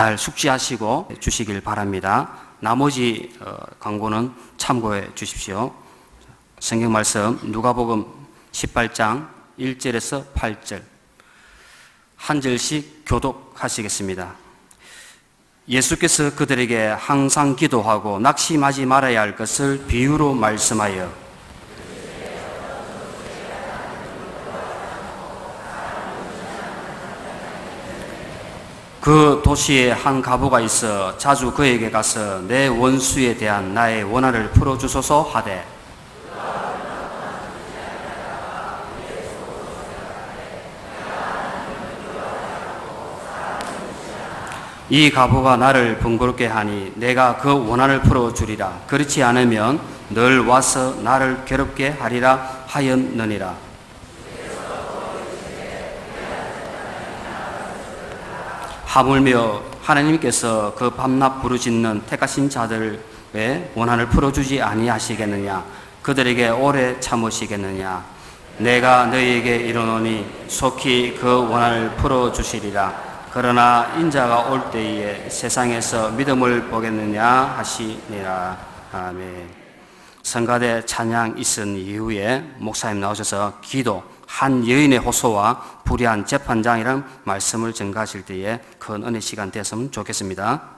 잘 숙지하시고 주시길 바랍니다. 나머지 광고는 참고해 주십시오. 성경 말씀 누가복음 18장 1절에서 8절 한 절씩 교독하시겠습니다. 예수께서 그들에게 항상 기도하고 낙심하지 말아야 할 것을 비유로 말씀하여 그 도시에 한 과부가 있어 자주 그에게 가서 내 원수에 대한 나의 원한을 풀어주소서 하되 이 과부가 나를 번거롭게 하니 내가 그 원한을 풀어주리라. 그렇지 않으면 늘 와서 나를 괴롭게 하리라 하였느니라. 하물며 하나님께서 그 밤낮 부르짖는 택하신 자들의 원한을 풀어주지 아니하시겠느냐? 그들에게 오래 참으시겠느냐? 내가 너희에게 이르노니 속히 그 원한을 풀어주시리라. 그러나 인자가 올 때에 세상에서 믿음을 보겠느냐 하시니라. 아멘. 성가대 찬양 있은 이후에 목사님 나오셔서 기도, 한 여인의 호소와 불의한 재판장이라는 말씀을 전가하실 때에 큰 은혜 시간 됐으면 좋겠습니다.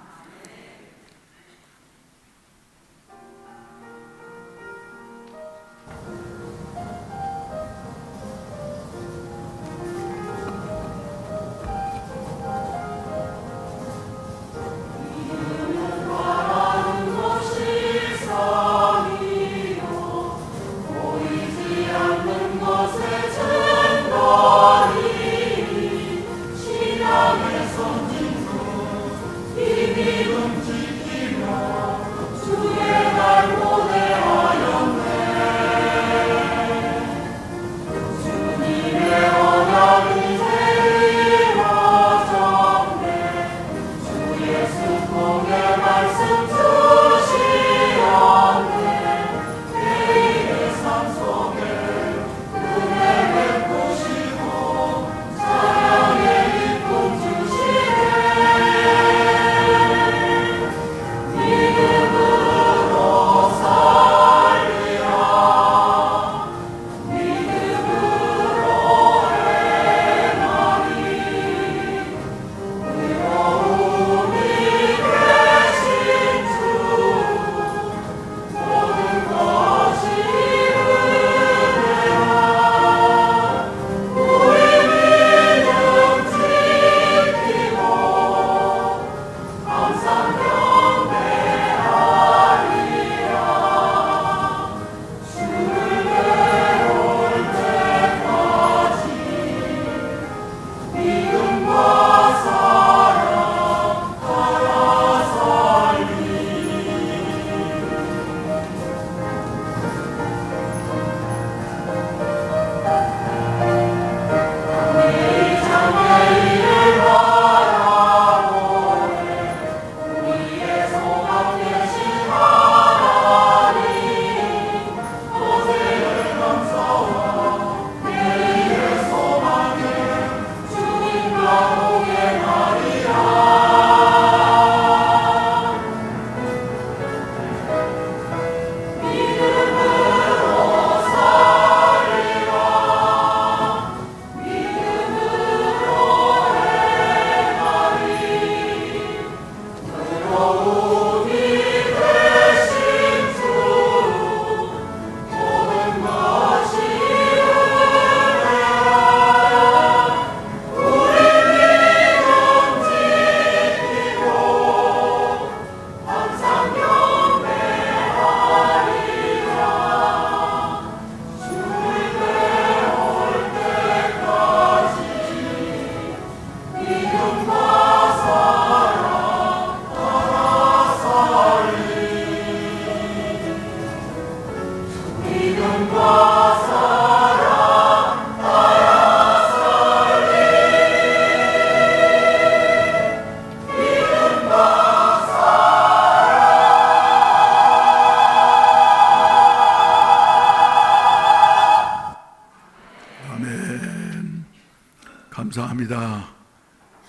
감사합니다.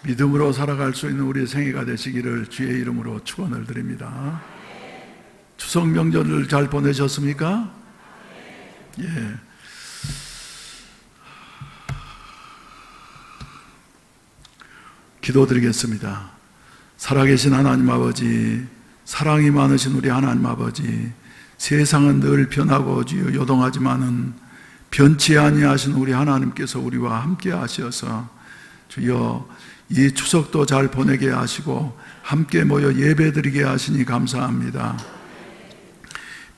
믿음으로 살아갈 수 있는 우리의 생애가 되시기를 주의 이름으로 축원을 드립니다. 추석 명절을 잘 보내셨습니까? 예. 기도드리겠습니다. 살아계신 하나님 아버지, 사랑이 많으신 우리 하나님 아버지, 세상은 늘 변하고 주여 요동하지만은 변치 아니하신 우리 하나님께서 우리와 함께 하셔서 주여 이 추석도 잘 보내게 하시고 함께 모여 예배드리게 하시니 감사합니다.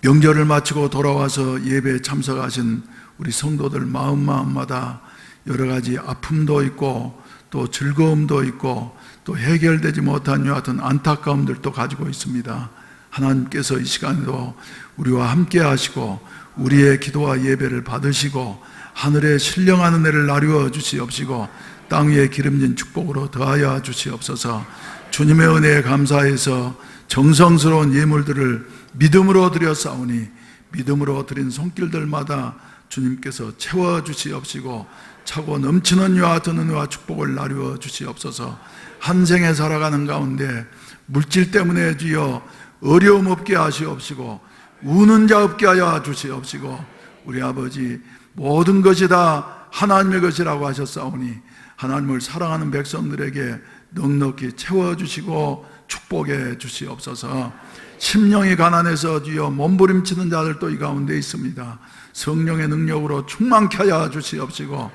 명절을 마치고 돌아와서 예배에 참석하신 우리 성도들 마음마다 여러 가지 아픔도 있고 또 즐거움도 있고 또 해결되지 못한 이와 같은 안타까움들도 가지고 있습니다. 하나님께서 이 시간에도 우리와 함께 하시고 우리의 기도와 예배를 받으시고 하늘에 신령한 은혜를 나누어 주시옵시고 땅 위에 기름진 축복으로 더하여 주시옵소서. 주님의 은혜에 감사해서 정성스러운 예물들을 믿음으로 드렸사오니 믿음으로 드린 손길들마다 주님께서 채워주시옵시고 차고 넘치는 이와 같은 은혜와 축복을 나누어 주시옵소서. 한 생에 살아가는 가운데 물질 때문에 주여 어려움 없게 하시옵시고 우는 자 없게 하여 주시옵시고 우리 아버지 모든 것이 다 하나님의 것이라고 하셨사오니 하나님을 사랑하는 백성들에게 넉넉히 채워주시고 축복해 주시옵소서. 심령이 가난해서 주여 몸부림치는 자들도 이 가운데 있습니다. 성령의 능력으로 충만케 하여 주시옵시고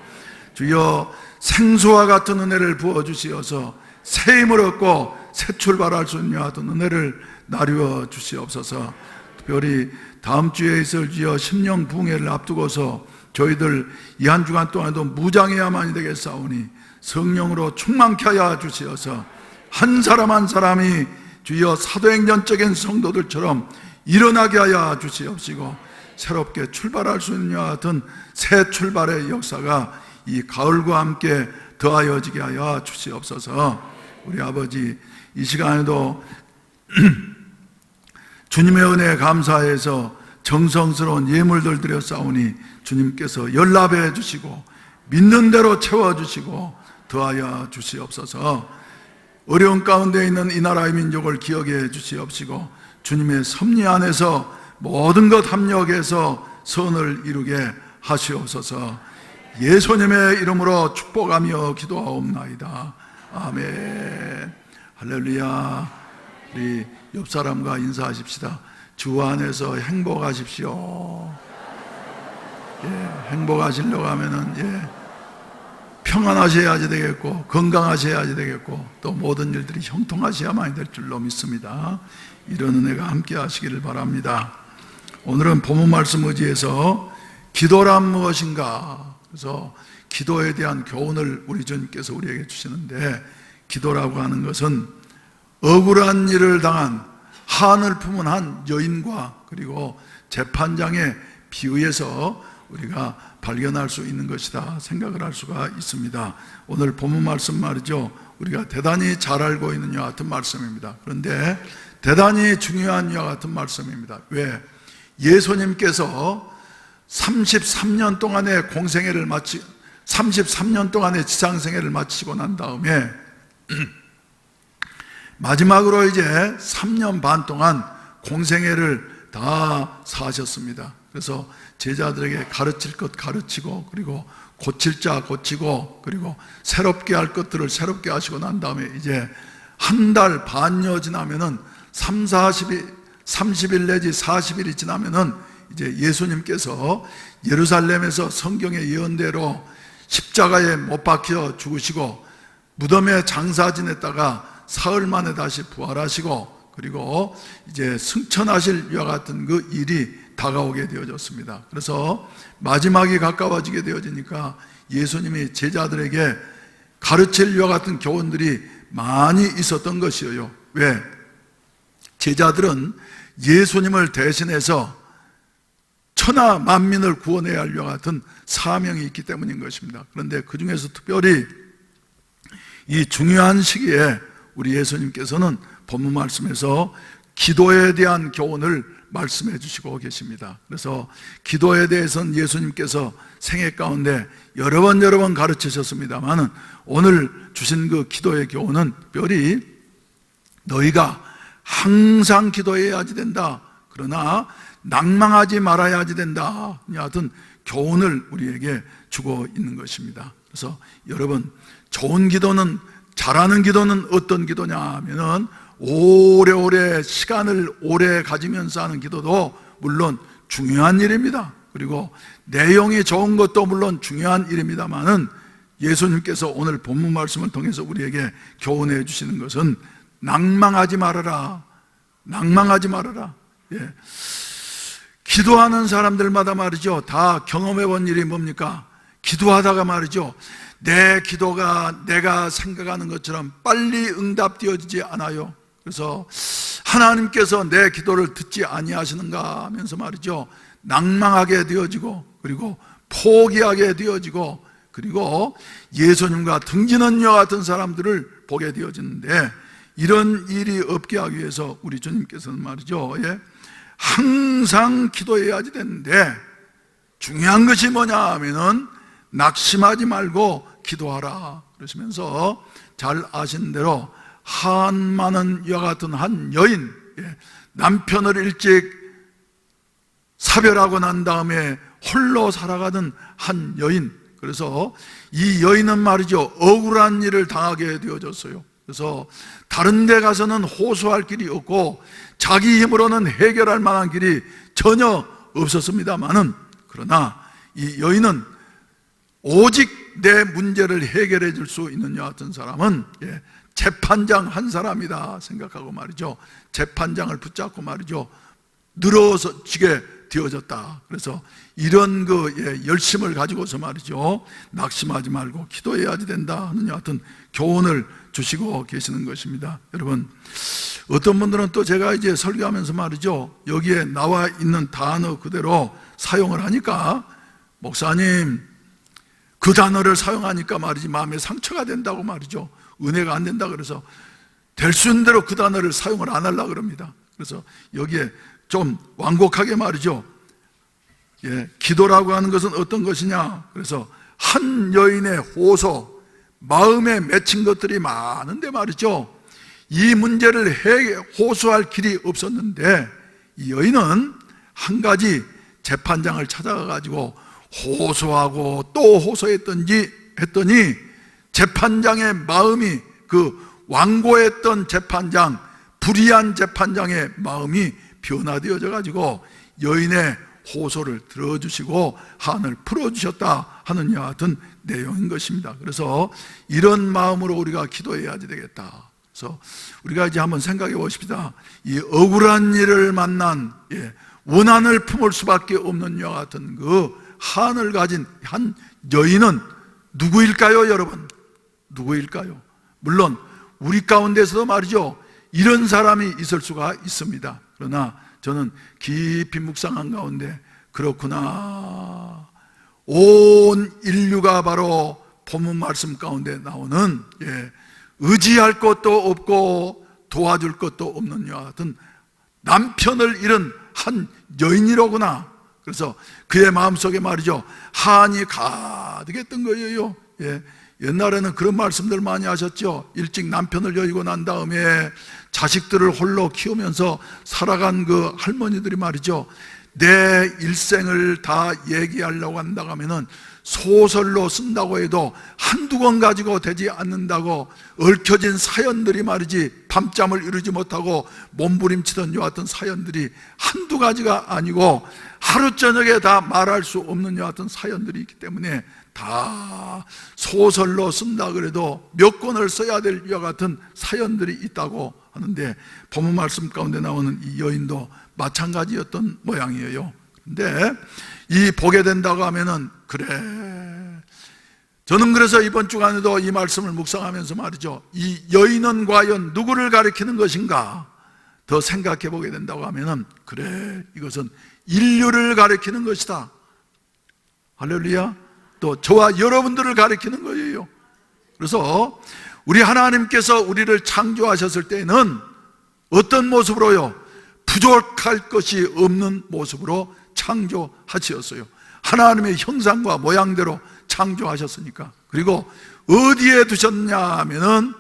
주여 생수와 같은 은혜를 부어주시어서 새 힘을 얻고 새 출발할 수 있는 같은 은혜를 나누어 주시옵소서. 특별히 다음 주에 있을 주여 심령 부흥회를 앞두고서 저희들 이 한 주간 동안에도 무장해야만이 되겠사오니 성령으로 충만케 하여 주시어서 한 사람 한 사람이 주여 사도행전적인 성도들처럼 일어나게 하여 주시옵시고 새롭게 출발할 수 있는 이와 같은 새 출발의 역사가 이 가을과 함께 더하여지게 하여 주시옵소서. 우리 아버지 이 시간에도 주님의 은혜에 감사해서 정성스러운 예물들 드렸사오니 주님께서 연락해 주시고 믿는 대로 채워주시고 더하여 주시옵소서. 어려운 가운데 있는 이 나라의 민족을 기억해 주시옵시고 주님의 섭리 안에서 모든 것 합력해서 선을 이루게 하시옵소서. 예수님의 이름으로 축복하며 기도하옵나이다. 아멘. 할렐루야. 우리 옆 사람과 인사하십시다. 주 안에서 행복하십시오. 예, 행복하시려고 하면은 평안하셔야지 되겠고 건강하셔야지 되겠고 또 모든 일들이 형통하셔야만 될 줄로 믿습니다. 이런 은혜가 함께 하시기를 바랍니다. 오늘은 본문 말씀 의지해서 기도란 무엇인가, 그래서 기도에 대한 교훈을 우리 주님께서 우리에게 주시는데, 기도라고 하는 것은 억울한 일을 당한 한을 품은 한 여인과 그리고 재판장의 비유에서 우리가 발견할 수 있는 것이다 생각을 할 수가 있습니다. 오늘 본문 말씀 말이죠, 우리가 대단히 잘 알고 있는 이와 같은 말씀입니다. 그런데 대단히 중요한 이와 같은 말씀입니다. 왜? 예수님께서 33년 동안의 공생애를 33년 동안의 지상생애를 마치고 난 다음에 마지막으로 이제 3년 반 동안 공생애를 다 사셨습니다. 그래서 제자들에게 가르칠 것 가르치고, 그리고 고칠 자 고치고, 그리고 새롭게 할 것들을 새롭게 하시고 난 다음에 이제 한 달 반여 지나면은 30일 내지 40일이 지나면은 이제 예수님께서 예루살렘에서 성경의 예언대로 십자가에 못 박혀 죽으시고 무덤에 장사 지냈다가 사흘 만에 다시 부활하시고, 그리고 이제 승천하실 이와 같은 그 일이 다가오게 되어졌습니다. 그래서 마지막이 가까워지게 되어지니까 예수님이 제자들에게 가르칠 이와 같은 교훈들이 많이 있었던 것이에요. 왜? 제자들은 예수님을 대신해서 천하 만민을 구원해야 할 이와 같은 사명이 있기 때문인 것입니다. 그런데 그 중에서 특별히 이 중요한 시기에 우리 예수님께서는 본문 말씀에서 기도에 대한 교훈을 말씀해 주시고 계십니다. 그래서 기도에 대해서는 예수님께서 생애 가운데 여러 번 가르치셨습니다만 오늘 주신 그 기도의 교훈은 특별히 너희가 항상 기도해야지 된다, 그러나 낭망하지 말아야지 된다, 하여튼 교훈을 우리에게 주고 있는 것입니다. 그래서 여러분, 좋은 기도는, 잘하는 기도는 어떤 기도냐 하면은 오래오래 시간을 오래 가지면서 하는 기도도 물론 중요한 일입니다. 그리고 내용이 좋은 것도 물론 중요한 일입니다만은 예수님께서 오늘 본문 말씀을 통해서 우리에게 교훈해 주시는 것은 낭망하지 말아라, 낭망하지 말아라. 예. 기도하는 사람들마다 말이죠, 다 경험해 본 일이 뭡니까? 기도하다가 말이죠, 내 기도가 내가 생각하는 것처럼 빨리 응답되어지지 않아요. 그래서 하나님께서 내 기도를 듣지 아니하시는가 하면서 말이죠, 낭망하게 되어지고, 그리고 포기하게 되어지고, 그리고 예수님과 등지는 여 같은 사람들을 보게 되어지는데, 이런 일이 없게 하기 위해서 우리 주님께서는 말이죠, 예, 항상 기도해야지 되는데, 중요한 것이 뭐냐 하면은 낙심하지 말고 기도하라 그러시면서, 잘 아시는 대로 한많은 여와 같은 한 여인, 남편을 일찍 사별하고 난 다음에 홀로 살아가던 한 여인, 그래서 이 여인은 말이죠, 억울한 일을 당하게 되어졌어요. 그래서 다른 데 가서는 호소할 길이 없고 자기 힘으로는 해결할 만한 길이 전혀 없었습니다만은, 그러나 이 여인은 오직 내 문제를 해결해 줄 수 있는 여 같은 사람은 재판장 한 사람이다 생각하고 말이죠, 재판장을 붙잡고 말이죠, 늘어지게 되어졌다. 그래서 이런 그 열심을 가지고서 말이죠, 낙심하지 말고 기도해야지 된다 하는 여하튼 교훈을 주시고 계시는 것입니다. 여러분, 어떤 분들은 또 제가 이제 설교하면서 말이죠, 여기에 나와 있는 단어 그대로 사용을 하니까, 목사님 그 단어를 사용하니까 말이지 마음에 상처가 된다고 말이죠, 은혜가 안 된다, 그래서 될 수 있는 대로 그 단어를 사용을 안 하려고 그럽니다. 그래서 여기에 좀 완곡하게 말이죠, 기도라고 하는 것은 어떤 것이냐, 그래서 한 여인의 호소, 마음에 맺힌 것들이 많은데 말이죠, 이 문제를 호소할 길이 없었는데, 이 여인은 한 가지 재판장을 찾아가 가지고 호소하고 또 호소했더니 재판장의 마음이, 그 완고했던 재판장, 불의한 재판장의 마음이 변화되어져 가지고 여인의 호소를 들어주시고 한을 풀어주셨다 하는 여하 같은 내용인 것입니다. 그래서 이런 마음으로 우리가 기도해야지 되겠다. 그래서 우리가 이제 한번 생각해 보십시다. 이 억울한 일을 만난, 원한을 품을 수밖에 없는 여와 같은 그 한을 가진 한 여인은 누구일까요, 여러분? 누구일까요? 물론 우리 가운데서도 말이죠, 이런 사람이 있을 수가 있습니다. 그러나 저는 깊이 묵상한 가운데, 그렇구나, 온 인류가 바로 본문 말씀 가운데 나오는 의지할 것도 없고 도와줄 것도 없는 여와 같은 남편을 잃은 한 여인이로구나. 그래서 그의 마음속에 말이죠, 한이 가득했던 거예요. 옛날에는 그런 말씀들 많이 하셨죠. 일찍 남편을 여의고 난 다음에 자식들을 홀로 키우면서 살아간 그 할머니들이 말이죠, 내 일생을 다 얘기하려고 한다고 하면은 소설로 쓴다고 해도 한두 권 가지고 되지 않는다고, 얽혀진 사연들이 말이지, 밤잠을 이루지 못하고 몸부림치던 여하튼 사연들이 한두 가지가 아니고 하루 저녁에 다 말할 수 없는 여하튼 사연들이 있기 때문에 다 소설로 쓴다 그래도 몇 권을 써야 될 여 같은 사연들이 있다고 하는데, 본문 말씀 가운데 나오는 이 여인도 마찬가지였던 모양이에요. 근데 이 보게 된다고 하면은, 그래, 저는 그래서 이번 주간에도 이 말씀을 묵상하면서 말이죠, 이 여인은 과연 누구를 가리키는 것인가 더 생각해 보게 된다고 하면은, 그래, 이것은 인류를 가리키는 것이다. 할렐루야. 또 저와 여러분들을 가리키는 거예요. 그래서 우리 하나님께서 우리를 창조하셨을 때는 어떤 모습으로요? 부족할 것이 없는 모습으로 창조하셨어요. 하나님의 형상과 모양대로 창조하셨으니까. 그리고 어디에 두셨냐 하면은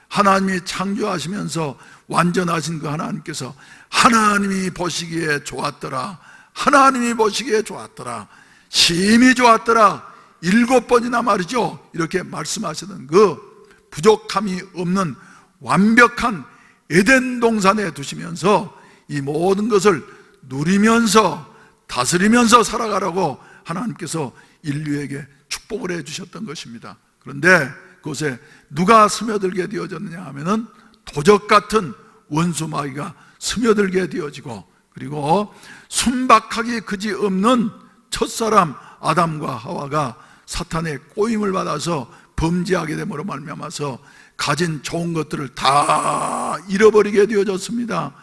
하나님이 창조하시면서 완전하신 그 하나님께서 하나님이 보시기에 좋았더라, 하나님이 보시기에 좋았더라, 심히 좋았더라 7번이나 말이죠. 이렇게 말씀하시는 그 부족함이 없는 완벽한 에덴 동산에 두시면서 이 모든 것을 누리면서 다스리면서 살아가라고 하나님께서 인류에게 축복을 해 주셨던 것입니다. 그런데 그곳에 누가 스며들게 되어졌느냐 하면은 도적 같은 원수 마귀가 스며들게 되어지고, 그리고 순박하기 그지없는 첫사람 아담과 하와가 사탄의 꼬임을 받아서 범죄하게 됨으로 말미암아서 가진 좋은 것들을 다 잃어버리게 되어졌습니다.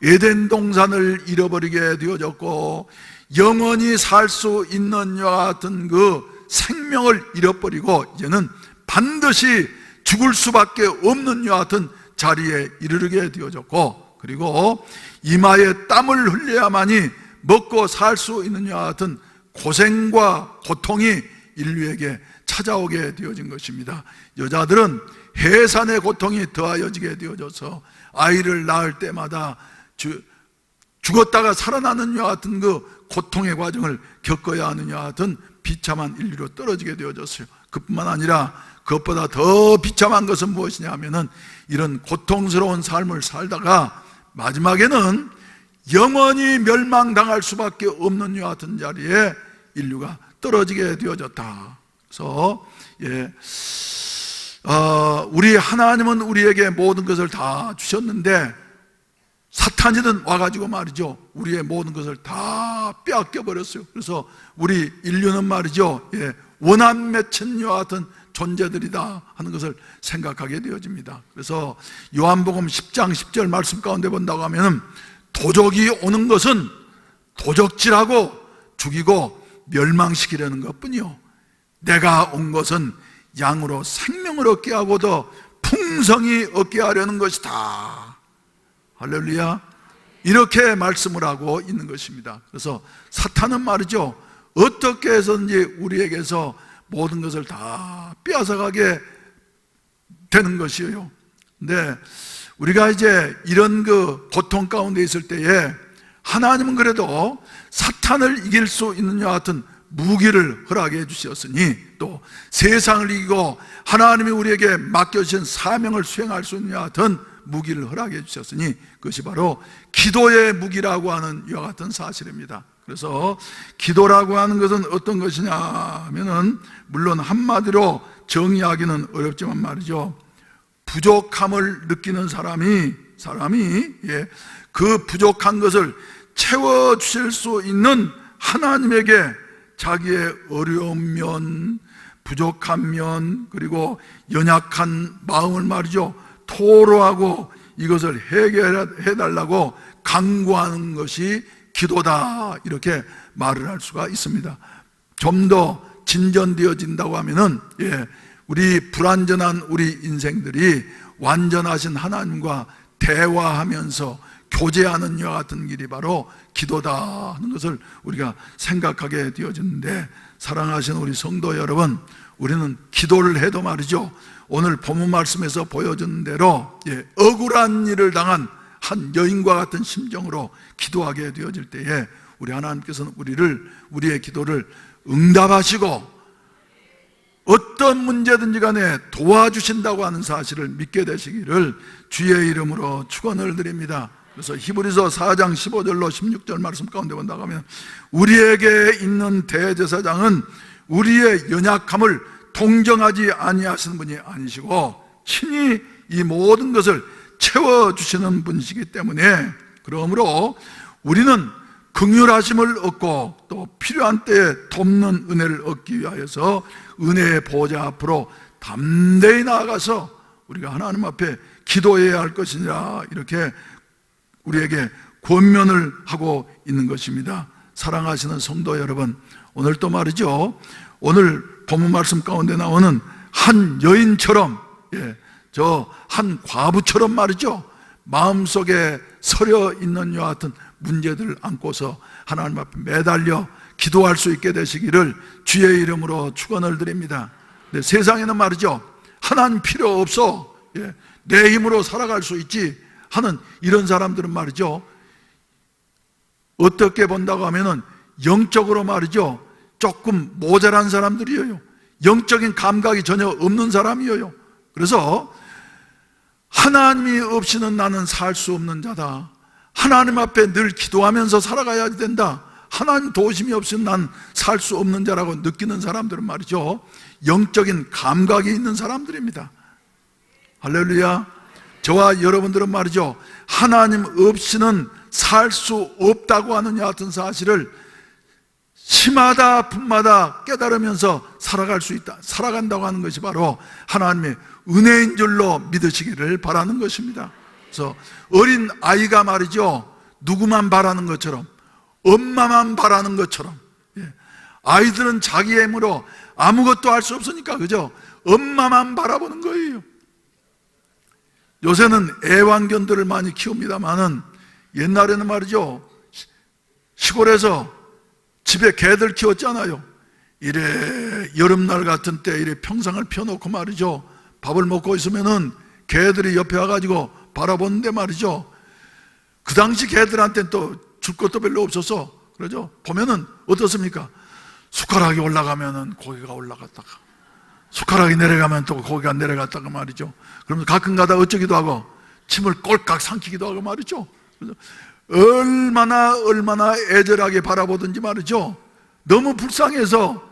에덴 동산을 잃어버리게 되어졌고, 영원히 살 수 있는 이와 같은 그 생명을 잃어버리고 이제는 반드시 죽을 수밖에 없는 이와 같은 자리에 이르게 되어졌고, 그리고 이마에 땀을 흘려야만이 먹고 살 수 있는 이와 같은 고생과 고통이 인류에게 찾아오게 되어진 것입니다. 여자들은 해산의 고통이 더하여지게 되어져서 아이를 낳을 때마다 죽었다가 살아나는 이와 같은 그 고통의 과정을 겪어야 하는 이와 같은 비참한 인류로 떨어지게 되어졌어요. 그뿐만 아니라 그것보다 더 비참한 것은 무엇이냐 하면은 이런 고통스러운 삶을 살다가 마지막에는 영원히 멸망당할 수밖에 없는 이와 같은 자리에 인류가 떨어지게 되어졌다. 그래서 우리 하나님은 우리에게 모든 것을 다 주셨는데 사탄이든 와가지고 말이죠, 우리의 모든 것을 다 빼앗겨 버렸어요. 그래서 우리 인류는 말이죠, 원한 맺힌 이와 같은 존재들이다 하는 것을 생각하게 되어집니다. 그래서 요한복음 10장 10절 말씀 가운데 본다고 하면은 도적이 오는 것은 도적질하고 죽이고 멸망시키려는 것뿐이요, 내가 온 것은 양으로 생명을 얻게 하고 더 풍성히 얻게 하려는 것이다. 할렐루야. 이렇게 말씀을 하고 있는 것입니다. 그래서 사탄은 말이죠, 어떻게 해서든지 우리에게서 모든 것을 다 빼앗아가게 되는 것이에요. 근데 우리가 이제 이런 그 고통 가운데 있을 때에 하나님은 그래도 사탄을 이길 수 있는 이와 같은 무기를 허락해 주셨으니, 또 세상을 이기고 하나님이 우리에게 맡겨주신 사명을 수행할 수 있는 이와 같은 무기를 허락해 주셨으니, 그것이 바로 기도의 무기라고 하는 이와 같은 사실입니다. 그래서 기도라고 하는 것은 어떤 것이냐 하면은, 물론 한마디로 정의하기는 어렵지만 말이죠, 부족함을 느끼는 사람이 그 부족한 것을 채워주실 수 있는 하나님에게 자기의 어려운 면, 부족한 면, 그리고 연약한 마음을 말이죠, 토로하고 이것을 해결해달라고 간구하는 것이 기도다, 이렇게 말을 할 수가 있습니다. 좀 더 진전되어진다고 하면은, 우리 불완전한 우리 인생들이 완전하신 하나님과 대화하면서 교제하는 이와 같은 길이 바로 기도다 하는 것을 우리가 생각하게 되어지는데, 사랑하시는 우리 성도 여러분, 우리는 기도를 해도 말이죠, 오늘 본문 말씀에서 보여준 대로 억울한 일을 당한 한 여인과 같은 심정으로 기도하게 되어질 때에 우리 하나님께서는 우리의 기도를 응답하시고 어떤 문제든지 간에 도와주신다고 하는 사실을 믿게 되시기를 주의 이름으로 축원을 드립니다. 그래서 히브리서 4장 15절로 16절 말씀 가운데 본다고 하면, 우리에게 있는 대제사장은 우리의 연약함을 동정하지 아니하시는 분이 아니시고 친히 이 모든 것을 채워주시는 분이시기 때문에, 그러므로 우리는 긍휼하심을 얻고 또 필요한 때에 돕는 은혜를 얻기 위하여서 은혜의 보좌 앞으로 담대히 나아가서 우리가 하나님 앞에 기도해야 할 것이니라, 이렇게 우리에게 권면을 하고 있는 것입니다. 사랑하시는 성도 여러분, 오늘 또 말이죠, 오늘 본문 말씀 가운데 나오는 한 여인처럼, 저 한 과부처럼 말이죠, 마음속에 서려 있는 이와 같은 문제들을 안고서 하나님 앞에 매달려 기도할 수 있게 되시기를 주의 이름으로 축원을 드립니다. 근데 세상에는 말이죠, 하나님 필요 없어, 내 힘으로 살아갈 수 있지 하는 이런 사람들은 말이죠, 어떻게 본다고 하면은 영적으로 말이죠, 조금 모자란 사람들이에요. 영적인 감각이 전혀 없는 사람이에요. 그래서 하나님이 없이는 나는 살 수 없는 자다, 하나님 앞에 늘 기도하면서 살아가야 된다, 하나님 도우심이 없이는 난 살 수 없는 자라고 느끼는 사람들은 말이죠, 영적인 감각이 있는 사람들입니다. 할렐루야. 저와 여러분들은 말이죠, 하나님 없이는 살 수 없다고 하는 이 같은 사실을 시마다 분마다 깨달으면서 살아갈 수 있다, 살아간다고 하는 것이 바로 하나님의 은혜인 줄로 믿으시기를 바라는 것입니다. 그래서 어린 아이가 말이죠, 누구만 바라는 것처럼, 엄마만 바라는 것처럼, 아이들은 자기의 힘으로 아무것도 할 수 없으니까 그죠, 엄마만 바라보는 거예요. 요새는 애완견들을 많이 키웁니다만은 옛날에는 말이죠, 시골에서 집에 개들 키웠잖아요. 이래 여름날 같은 때 이래 평상을 펴놓고 말이죠, 밥을 먹고 있으면은 개들이 옆에 와가지고 바라보는데 말이죠, 그 당시 개들한테는 또 줄 것도 별로 없어서 그러죠, 보면은 어떻습니까? 숟가락이 올라가면은 고기가 올라갔다가, 숟가락이 내려가면 또 고기가 내려갔다가 말이죠. 그러면 가끔 가다 어쩌기도 하고 침을 꼴깍 삼키기도 하고 말이죠. 얼마나 애절하게 바라보든지 말이죠, 너무 불쌍해서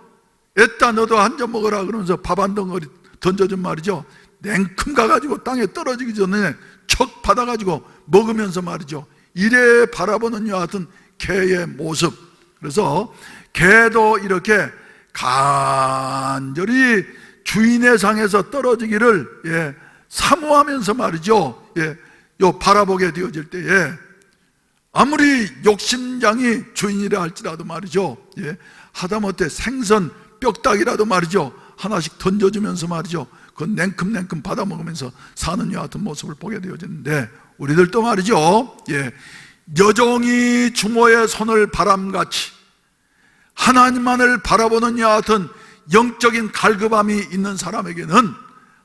애따 너도 한 점 먹어라 그러면서 밥 한 덩어리 던져준 말이죠, 냉큼 가가지고 땅에 떨어지기 전에 척 받아가지고 먹으면서 말이죠, 이래 바라보는 이와 같은 개의 모습. 그래서 개도 이렇게 간절히 주인의 상에서 떨어지기를 사모하면서 말이죠, 요 바라보게 되어질 때에 아무리 욕심장이 주인이라 할지라도 말이죠, 하다못해 생선 뼈다귀라도 말이죠, 하나씩 던져주면서 말이죠, 그 냉큼 받아먹으면서 사는 이와 같은 모습을 보게 되어지는데, 우리들도 말이죠, 여종이 주모의 손을 바람같이 하나님만을 바라보는 이와 같은 영적인 갈급함이 있는 사람에게는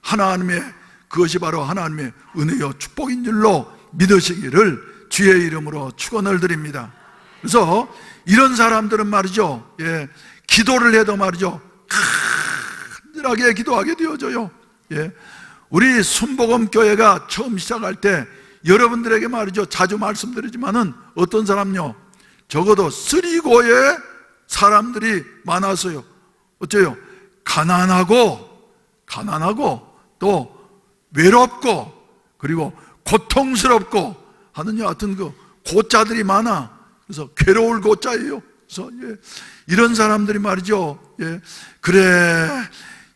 하나님의, 그것이 바로 하나님의 은혜요 축복인 줄로 믿으시기를 주의 이름으로 축원을 드립니다. 그래서 이런 사람들은 말이죠, 기도를 해도 말이죠, 간절하게 기도하게 되어져요. 우리 순복음교회가 처음 시작할 때 여러분들에게 말이죠, 자주 말씀드리지만은 어떤 사람요, 적어도 쓰리고의 사람들이 많아서요, 어째요? 가난하고 또 외롭고 그리고 고통스럽고 하는 여하튼 그 고자들이 많아. 그래서 괴로울 고자예요. 그래서 이런 사람들이 말이죠, 그래,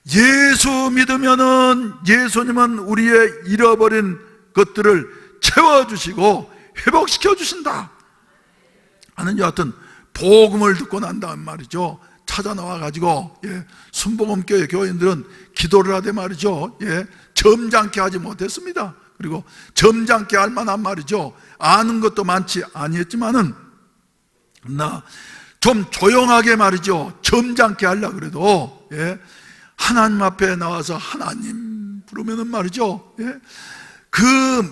예수 믿으면은 예수님은 우리의 잃어버린 것들을 채워주시고 회복시켜 주신다 하는 여하튼 복음을 듣고 난 다음 말이죠, 찾아 나와가지고 순복음교회 교인들은 기도를 하되 말이죠, 점잖게 하지 못했습니다. 그리고 점잖게 할 만한 말이죠, 아는 것도 많지 아니했지만은 나 좀 조용하게 말이죠, 점잖게 하려고 그래도 하나님 앞에 나와서 하나님 부르면은 말이죠, 그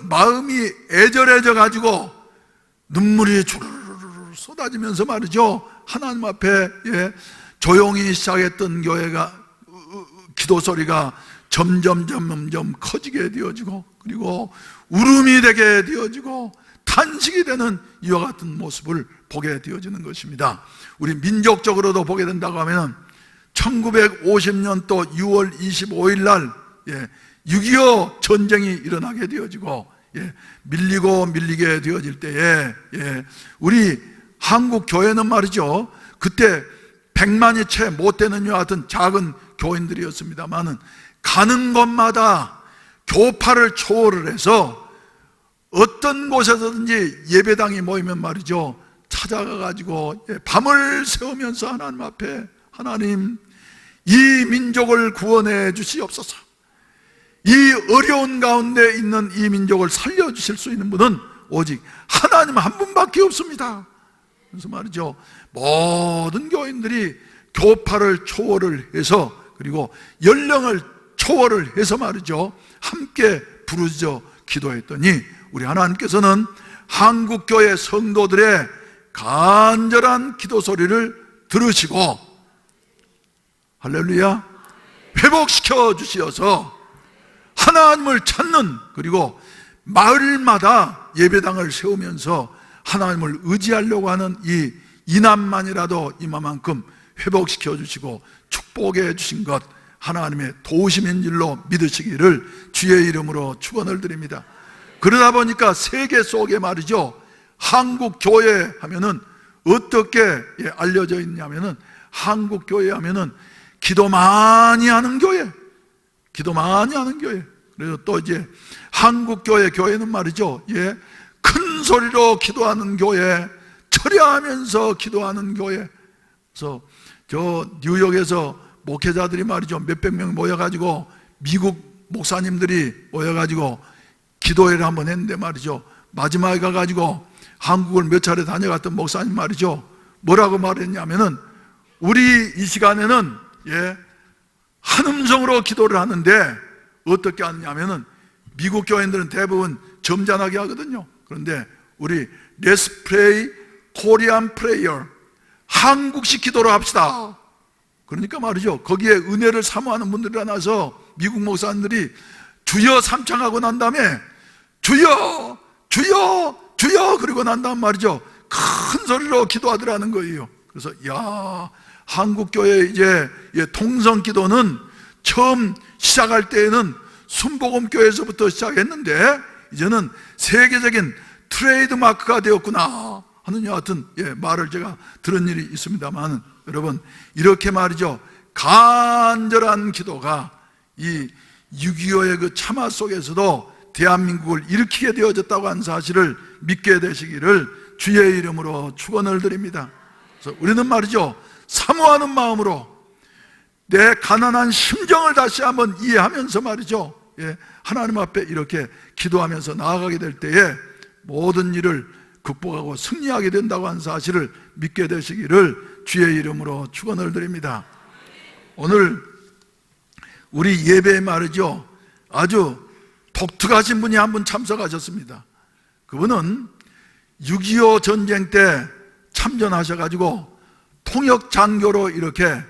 마음이 애절해져 가지고 눈물이 주르르르 쏟아지면서 말이죠, 하나님 앞에 조용히 시작했던 교회가 기도 소리가 점점 커지게 되어지고, 그리고 울음이 되게 되어지고 탄식이 되는 이와 같은 모습을 보게 되어지는 것입니다. 우리 민족적으로도 보게 된다고 하면 1950년도 6월 25일 날 6.25 전쟁이 일어나게 되어지고, 밀리게 되어질 때에 우리 한국 교회는 말이죠, 그때 100만이 채 못 되는 이와 같은 작은 교인들이었습니다만은 가는 곳마다 교파를 초월을 해서 어떤 곳에서든지 예배당이 모이면 말이죠, 찾아가가지고 밤을 새우면서 하나님 앞에, 하나님 이 민족을 구원해 주시옵소서, 이 어려운 가운데 있는 이 민족을 살려주실 수 있는 분은 오직 하나님 한 분밖에 없습니다. 그래서 말이죠, 모든 교인들이 교파를 초월을 해서, 그리고 연령을 초월을 해서 말이죠, 함께 부르짖어 기도했더니 우리 하나님께서는 한국교회 성도들의 간절한 기도 소리를 들으시고, 할렐루야, 회복시켜 주시어서 하나님을 찾는, 그리고 마을마다 예배당을 세우면서 하나님을 의지하려고 하는 이 이남만이라도 이만큼 회복시켜 주시고 축복해 주신 것, 하나님의 도우심인 줄로 믿으시기를 주의 이름으로 축원을 드립니다. 그러다 보니까 세계 속에 말이죠, 한국 교회 하면은 어떻게 알려져 있냐면은, 한국 교회 하면은 기도 많이 하는 교회, 기도 많이 하는 교회. 그래서 또 이제 한국 교회는 말이죠, 큰 소리로 기도하는 교회, 철야하면서 기도하는 교회. 그래서 저 뉴욕에서 목회자들이 말이죠, 몇백 명 모여가지고, 미국 목사님들이 모여가지고 기도회를 한번 했는데 말이죠, 마지막에 가가지고 한국을 몇 차례 다녀갔던 목사님 말이죠, 뭐라고 말했냐면은, 우리 이 시간에는 한 음성으로 기도를 하는데 어떻게 하느냐면은, 미국 교인들은 대부분 점잖하게 하거든요. 그런데 우리 Let's pray Korean prayer, 한국식 기도로 합시다. 그러니까 말이죠, 거기에 은혜를 사모하는 분들이 나서 미국 목사님들이 주여 삼창하고 난 다음에 주여 주여 주여 그러고 난 다음 말이죠, 큰 소리로 기도하더라는 거예요. 그래서 한국 교회 이제 통성 기도는 처음 시작할 때에는 순복음교회에서부터 시작했는데 이제는 세계적인 트레이드 마크가 되었구나 하는 여하튼 말을 제가 들은 일이 있습니다만, 여러분, 이렇게 말이죠, 간절한 기도가 이 6.25의 그 참화 속에서도 대한민국을 일으키게 되어졌다고 하는 사실을 믿게 되시기를 주의 이름으로 축원을 드립니다. 그래서 우리는 말이죠, 사모하는 마음으로 내 가난한 심정을 다시 한번 이해하면서 말이죠, 하나님 앞에 이렇게 기도하면서 나아가게 될 때에 모든 일을 극복하고 승리하게 된다고 하는 사실을 믿게 되시기를 주의 이름으로 축원을 드립니다. 오늘 우리 예배에 말이죠, 아주 독특하신 분이 한 분 참석하셨습니다. 그분은 6.25 전쟁 때 참전하셔가지고 통역 장교로 이렇게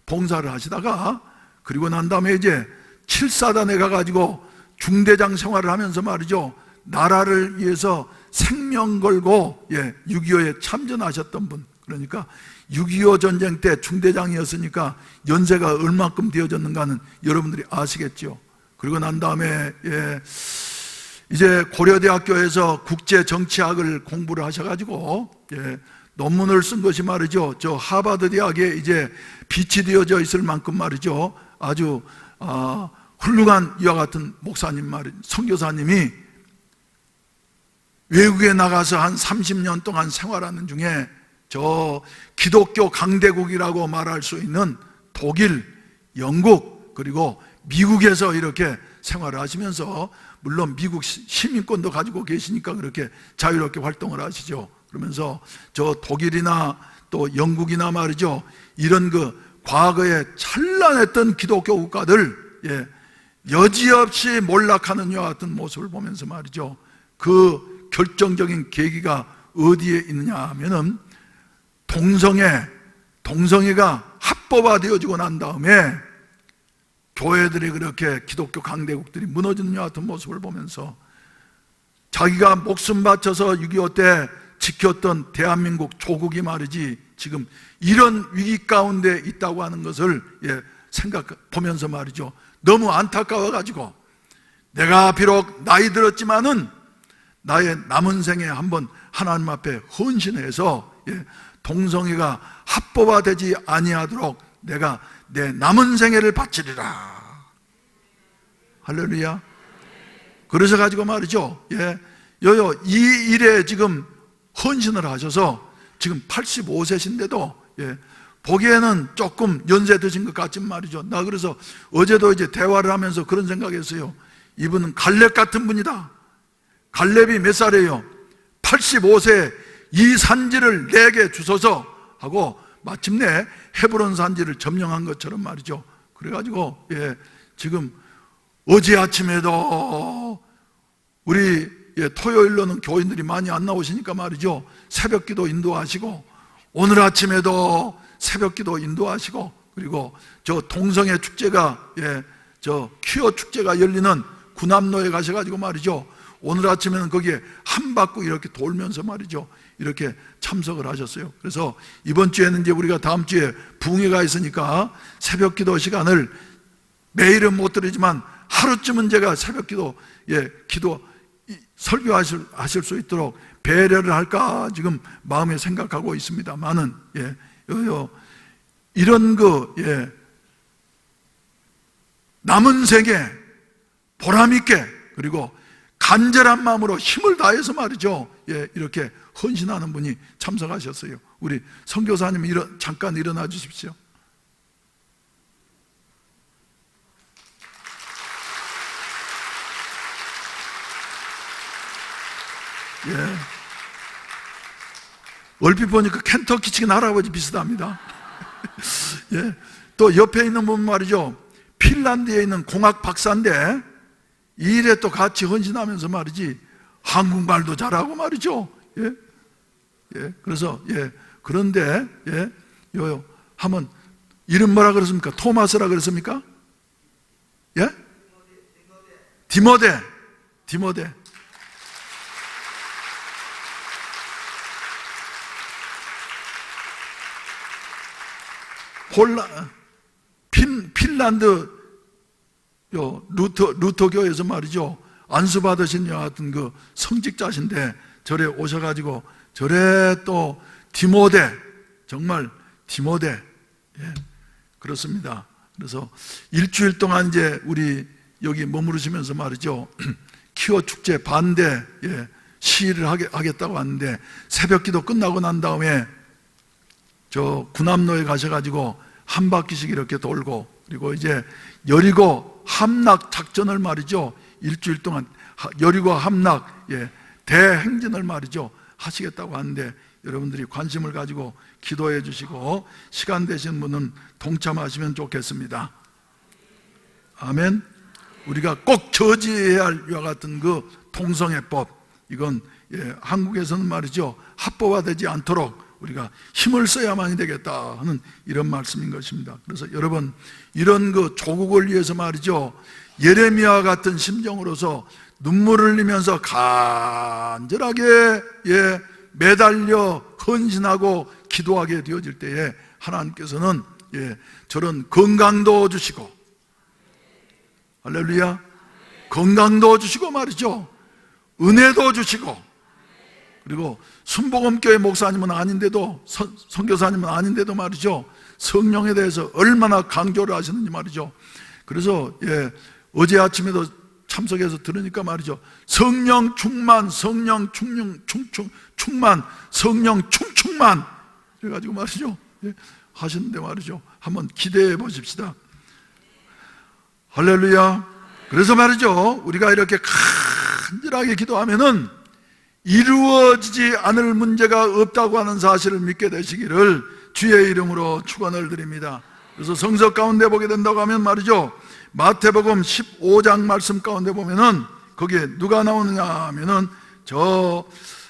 봉사를 하시다가, 그리고 난 다음에 이제 7사단에 가가지고 중대장 생활을 하면서 말이죠, 나라를 위해서 생명 걸고 6.25에 참전하셨던 분. 그러니까 6.25 전쟁 때 중대장이었으니까 연세가 얼마큼 되어졌는가는 여러분들이 아시겠죠. 그리고 난 다음에 이제 고려대학교에서 국제정치학을 공부를 하셔가지고 논문을 쓴 것이 말이죠, 저 하버드 대학에 이제 빛이 되어져 있을 만큼 말이죠, 아주 훌륭한 이와 같은 목사님 선교사님이 외국에 나가서 한 30년 동안 생활하는 중에 저 기독교 강대국이라고 말할 수 있는 독일, 영국, 그리고 미국에서 이렇게 생활을 하시면서, 물론 미국 시민권도 가지고 계시니까 그렇게 자유롭게 활동을 하시죠. 그러면서 저 독일이나 또 영국이나 말이죠, 이런 그 과거에 찬란했던 기독교 국가들 여지없이 몰락하는 이와 같은 모습을 보면서 말이죠, 그 결정적인 계기가 어디에 있느냐 하면은, 동성애가 합법화되어지고 난 다음에 교회들이 그렇게 기독교 강대국들이 무너지는 이와 같은 모습을 보면서, 자기가 목숨 바쳐서 6.25 때 지켰던 대한민국 조국이 말이지 지금 이런 위기 가운데 있다고 하는 것을 보면서 말이죠, 너무 안타까워 가지고, 내가 비록 나이 들었지만은 나의 남은 생에 한번 하나님 앞에 헌신해서 동성애가 합법화되지 아니하도록 내가 내 남은 생애를 바치리라. 할렐루야. 그래서 가지고 말이죠, 이 일에 지금 헌신을 하셔서 지금 85세신데도 보기에는 조금 연세 드신 것 같지만 말이죠. 나 그래서 어제도 이제 대화를 하면서 그런 생각했어요. 이분은 갈렙 같은 분이다. 갈렙이 몇 살이에요? 85세 이 산지를 내게 주소서 하고 마침내 헤브론 산지를 점령한 것처럼 말이죠. 그래가지고 지금 어제 아침에도 우리 토요일로는 교인들이 많이 안 나오시니까 말이죠. 새벽기도 인도하시고 오늘 아침에도 새벽기도 인도하시고 그리고 저 동성애 축제가 저 퀴어 축제가 열리는 구남로에 가셔가지고 말이죠. 오늘 아침에는 거기에 한 바퀴 이렇게 돌면서 말이죠. 이렇게 참석을 하셨어요. 그래서 이번 주에는 이제 우리가 다음 주에 부흥회가 있으니까 새벽 기도 시간을 매일은 못 드리지만 하루쯤은 제가 새벽 기도, 기도 설교하실 수 있도록 배려를 할까 지금 마음에 생각하고 있습니다만은, 이런 남은 생에 보람있게 그리고 간절한 마음으로 힘을 다해서 말이죠. 이렇게 헌신하는 분이 참석하셨어요. 우리 선교사님 잠깐 일어나 주십시오. 얼핏 보니까 켄터키 치킨 할아버지 비슷합니다. 또 옆에 있는 분 말이죠. 핀란드에 있는 공학 박사인데 이 일에 또 같이 헌신하면서 말이지 한국말도 잘하고 말이죠. 그래서 그런데 하면 이름 뭐라 그랬습니까? 토마스라 그랬습니까? 디모데. 핀란드 루터교에서 말이죠. 안수 받으신 여 같은 그 성직자신데 절에 오셔가지고 절에 또 디모데, 정말 디모데, 그렇습니다. 그래서 일주일 동안 이제 우리 여기 머무르시면서 말이죠. 키워 축제 반대 시위를 하겠다고 하는데 새벽기도 끝나고 난 다음에 저 구남로에 가셔가지고 한 바퀴씩 이렇게 돌고 그리고 이제 여리고 함락 작전을 말이죠. 일주일 동안 여리고 함락 대행진을 말이죠. 하시겠다고 하는데 여러분들이 관심을 가지고 기도해 주시고 시간 되신 분은 동참하시면 좋겠습니다. 아멘. 우리가 꼭 저지해야 할 이와 같은 그 동성애법, 이건 한국에서는 말이죠. 합법화되지 않도록 우리가 힘을 써야만이 되겠다 하는 이런 말씀인 것입니다. 그래서 여러분, 이런 그 조국을 위해서 말이죠. 예레미야 같은 심정으로서 눈물을 흘리면서 간절하게 매달려 헌신하고 기도하게 되어질 때에 하나님께서는 저런 건강도 주시고, 할렐루야, 건강도 주시고 말이죠. 은혜도 주시고, 그리고 순복음교회 목사님은 아닌데도 선교사님은 아닌데도 말이죠. 성령에 대해서 얼마나 강조를 하시는지 말이죠. 그래서 어제 아침에도 참석해서 들으니까 말이죠. 성령 충만, 성령 충만, 성령 충만 그래가지고 말이죠. 하시는데 말이죠. 한번 기대해 보십시다. 할렐루야. 그래서 말이죠. 우리가 이렇게 간절하게 기도하면은 이루어지지 않을 문제가 없다고 하는 사실을 믿게 되시기를 주의 이름으로 축원을 드립니다. 그래서 성서 가운데 보게 된다고 하면 말이죠. 마태복음 15장 말씀 가운데 보면은 거기에 누가 나오느냐 하면은 저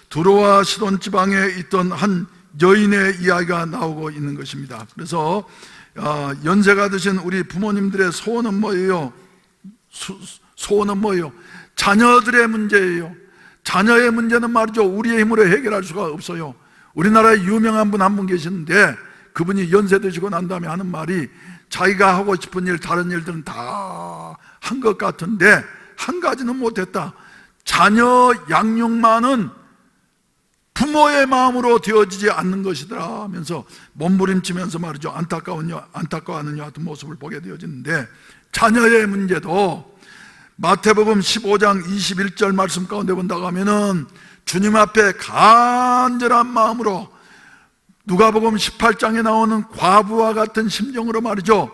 두로와 시돈 지방에 있던 한 여인의 이야기가 나오고 있는 것입니다. 그래서 연세가 드신 우리 부모님들의 소원은 뭐예요? 소원은 뭐예요? 자녀들의 문제예요. 자녀의 문제는 말이죠. 우리의 힘으로 해결할 수가 없어요. 우리나라에 유명한 분 한 분 계시는데 그분이 연세 드시고 난 다음에 하는 말이 자기가 하고 싶은 일, 다른 일들은 다 한 것 같은데 한 가지는 못했다. 자녀 양육만은 부모의 마음으로 되어지지 않는 것이더라 하면서 몸부림치면서 말이죠. 안타까워하는 여 같은 모습을 보게 되어지는데 자녀의 문제도 마태복음 15장 21절 말씀 가운데 본다고 하면은 주님 앞에 간절한 마음으로 누가복음 18장에 나오는 과부와 같은 심정으로 말이죠,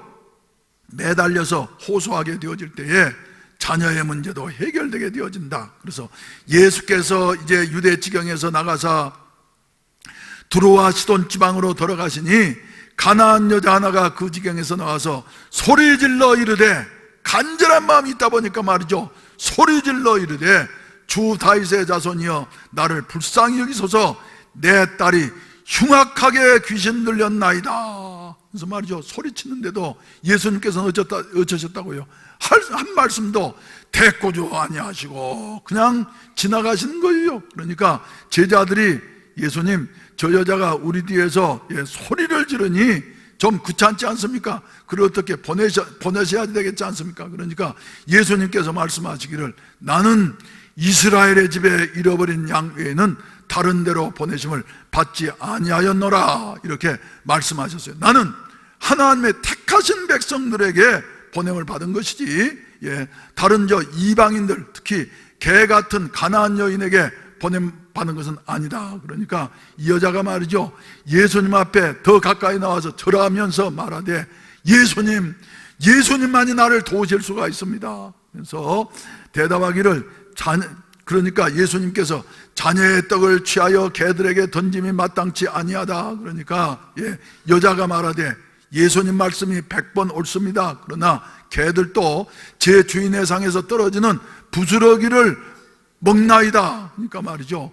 매달려서 호소하게 되어질 때에 자녀의 문제도 해결되게 되어진다. 그래서 예수께서 이제 유대 지경에서 나가사 두로와 시돈 지방으로 들어가시니 가나안 여자 하나가 그 지경에서 나와서 소리질러 이르되, 간절한 마음이 있다 보니까 말이죠, 소리질러 이르되, 주 다윗의 자손이여 나를 불쌍히 여기소서, 내 딸이 흉악하게 귀신 들렸나이다. 그래서 말이죠, 소리치는데도 예수님께서는 어쩌셨다고요? 한 말씀도 대꾸도 아니하시고 그냥 지나가시는 거예요. 그러니까 제자들이 예수님, 저 여자가 우리 뒤에서 소리를 지르니 좀 귀찮지 않습니까? 그걸 어떻게 보내셔야 되겠지 않습니까? 그러니까 예수님께서 말씀하시기를, 나는 이스라엘의 집에 잃어버린 양 외에는 다른 데로 보내심을 받지 아니하였노라, 이렇게 말씀하셨어요. 나는 하나님의 택하신 백성들에게 보냄을 받은 것이지, 다른 이방인들, 특히 개 같은 가나안 여인에게 보냄 받는 것은 아니다. 그러니까 이 여자가 말이죠, 예수님 앞에 더 가까이 나와서 절하면서 말하되, 예수님만이 나를 도우실 수가 있습니다. 그래서 대답하기를, 그러니까 예수님께서 자녀의 떡을 취하여 개들에게 던짐이 마땅치 아니하다. 그러니까 여자가 말하되, 예수님 말씀이 100번 옳습니다. 그러나 개들도 제 주인의 상에서 떨어지는 부스러기를 먹나이다. 그러니까 말이죠,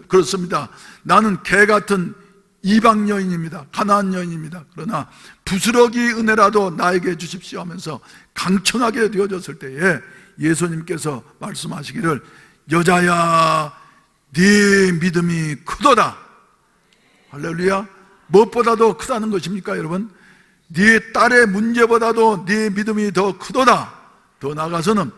그렇습니다. 나는 개 같은 이방 여인입니다. 가나안 여인입니다. 그러나 부스러기 은혜라도 나에게 주십시오 하면서 강청하게 되어졌을 때에 예수님께서 말씀하시기를, 여자야, 네 믿음이 크도다. 할렐루야. 무엇보다도 크다는 것입니까, 여러분? 네 딸의 문제보다도 네 믿음이 더 크도다. 더 나아가서는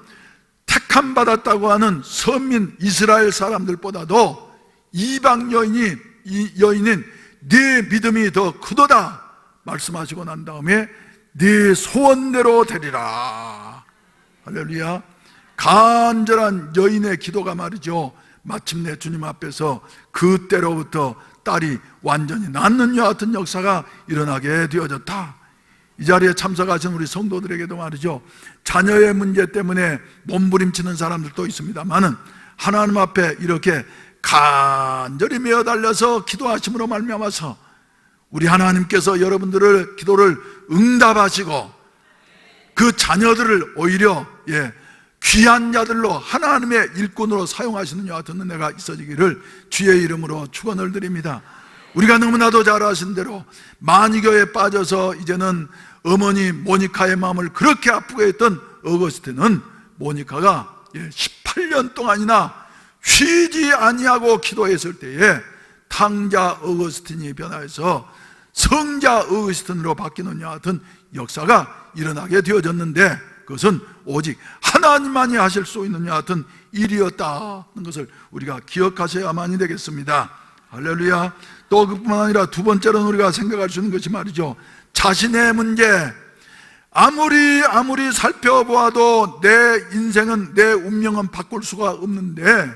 택함 받았다고 하는 선민 이스라엘 사람들보다도 이방 여인인 네 믿음이 더 크도다 말씀하시고 난 다음에 네 소원대로 되리라. 할렐루야. 간절한 여인의 기도가 말이죠, 마침내 주님 앞에서 그때로부터 딸이 완전히 낫는 여 같은 역사가 일어나게 되어졌다. 이 자리에 참석하신 우리 성도들에게도 말이죠, 자녀의 문제 때문에 몸부림치는 사람들도 있습니다만은 하나님 앞에 이렇게 간절히 매어달려서 기도하심으로 말미암아서 우리 하나님께서 여러분들의 기도를 응답하시고 그 자녀들을 오히려 귀한 자들로 하나님의 일꾼으로 사용하시는 여 같은 은혜가 있어지기를 주의 이름으로 축원을 드립니다. 우리가 너무나도 잘 아신 대로 마니교에 빠져서 이제는 어머니 모니카의 마음을 그렇게 아프게 했던 어거스틴은 모니카가 18년 동안이나 쉬지 아니하고 기도했을 때에 탕자 어거스틴이 변화해서 성자 어거스틴으로 바뀌는 여 같은 역사가 일어나게 되어졌는데, 그것은 오직 하나님만이 하실 수 있는 여 같은 일이었다는 것을 우리가 기억하셔야만이 되겠습니다. 할렐루야. 또 그뿐만 아니라 두 번째로는 우리가 생각할 수 있는 것이 말이죠, 자신의 문제. 아무리 살펴보아도 내 인생은, 내 운명은 바꿀 수가 없는데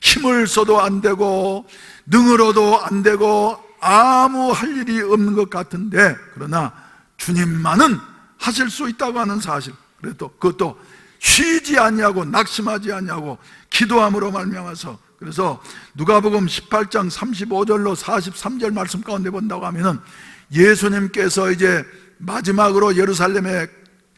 힘을 써도 안 되고 능으로도 안 되고 아무 할 일이 없는 것 같은데, 그러나 주님만은 하실 수 있다고 하는 사실, 그것도 쉬지 아니하고 낙심하지 아니하고 기도함으로 말미암아서, 그래서 누가복음 18장 35절로 43절 말씀 가운데 본다고 하면은 예수님께서 이제 마지막으로 예루살렘에